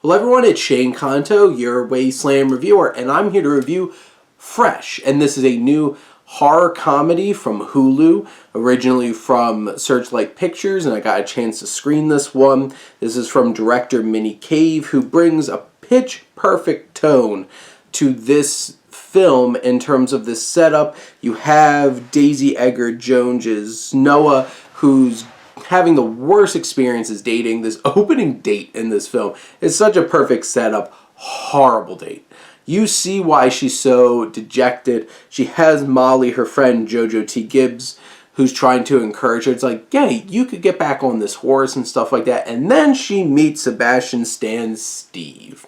Hello everyone, it's Shane Kanto, your Wasteland reviewer, and I'm here to review Fresh. And this is a new horror comedy from Hulu, originally from Searchlight Pictures, and I got a chance to screen this one. This is from director Minnie Cave, who brings a pitch-perfect tone to this film in terms of this setup. You have Daisy Edgar-Jones' Noah, who's having the worst experiences dating. This opening date in this film is such a perfect setup. Horrible date. You see why she's so dejected. She has Molly, her friend Jojo Gibbs, who's trying to encourage her. It's like, hey, you could get back on this horse and stuff like that. And then she meets Sebastian Stan's Steve.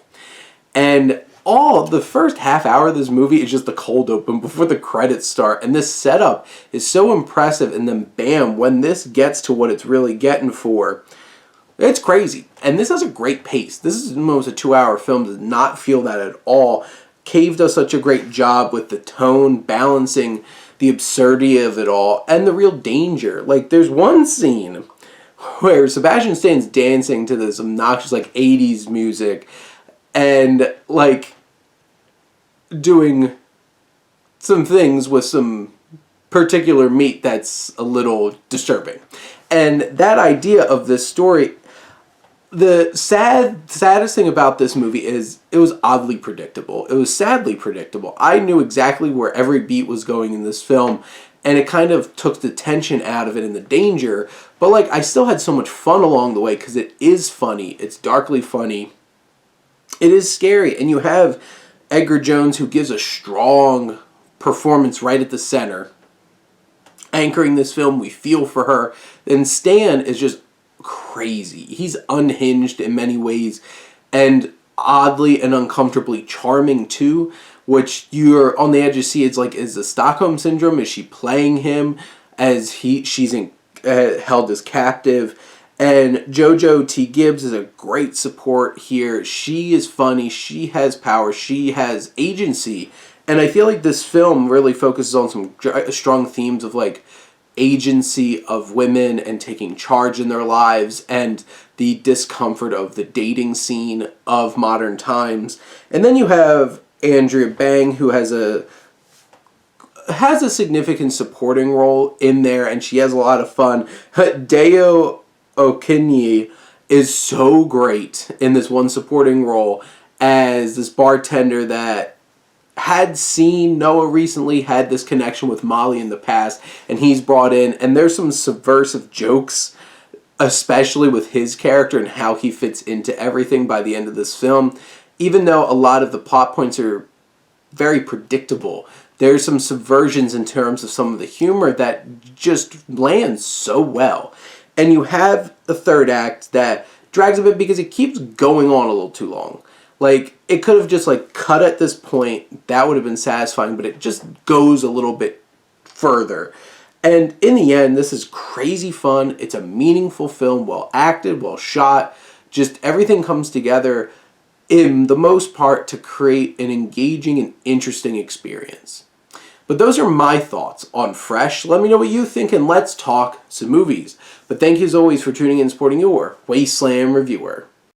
And the first half hour of this movie is just the cold open before the credits start. And this setup is so impressive. And then bam, when this gets to what it's really getting for, it's crazy. And this has a great pace. This is almost a 2-hour film. Does not feel that at all. Cave does such a great job with the tone, balancing the absurdity of it all and the real danger. Like, there's one scene where Sebastian Stan's dancing to this obnoxious, like, 80s music and, like, doing some things with some particular meat that's a little disturbing. And that idea of this story, the saddest thing about this movie is it was oddly predictable. It was sadly predictable. I knew exactly where every beat was going in this film, and it kind of took the tension out of it and the danger. But, like, I still had so much fun along the way because it is funny. It's darkly funny. It is scary, and you have Edgar-Jones, who gives a strong performance right at the center, anchoring this film. We feel for her. And Stan is just crazy. He's unhinged in many ways, and oddly and uncomfortably charming too, which you're on the edge to see. It's like, is the Stockholm Syndrome? Is she playing him as she's held as captive? And Jojo Gibbs is a great support here. She is funny. She has power. She has agency. And I feel like this film really focuses on some strong themes of, like, agency of women and taking charge in their lives and the discomfort of the dating scene of modern times. And then you have Andrea Bang, who has a significant supporting role in there, and she has a lot of fun. Dayo, Okeniyi is so great in this one supporting role as this bartender that had seen Noah recently, had this connection with Molly in the past, and he's brought in, and there's some subversive jokes, especially with his character and how he fits into everything by the end of this film. Even though a lot of the plot points are very predictable, there's some subversions in terms of some of the humor that just lands so well. And you have the third act that drags a bit because it keeps going on a little too long. Like, it could have just, like, cut at this point. That would have been satisfying, but it just goes a little bit further. And in the end, this is crazy fun. It's a meaningful film, well acted, well shot. Just everything comes together in the most part to create an engaging and interesting experience. But those are my thoughts on Fresh. Let me know what you think, and let's talk some movies. But thank you as always for tuning in and supporting your Wasteland reviewer.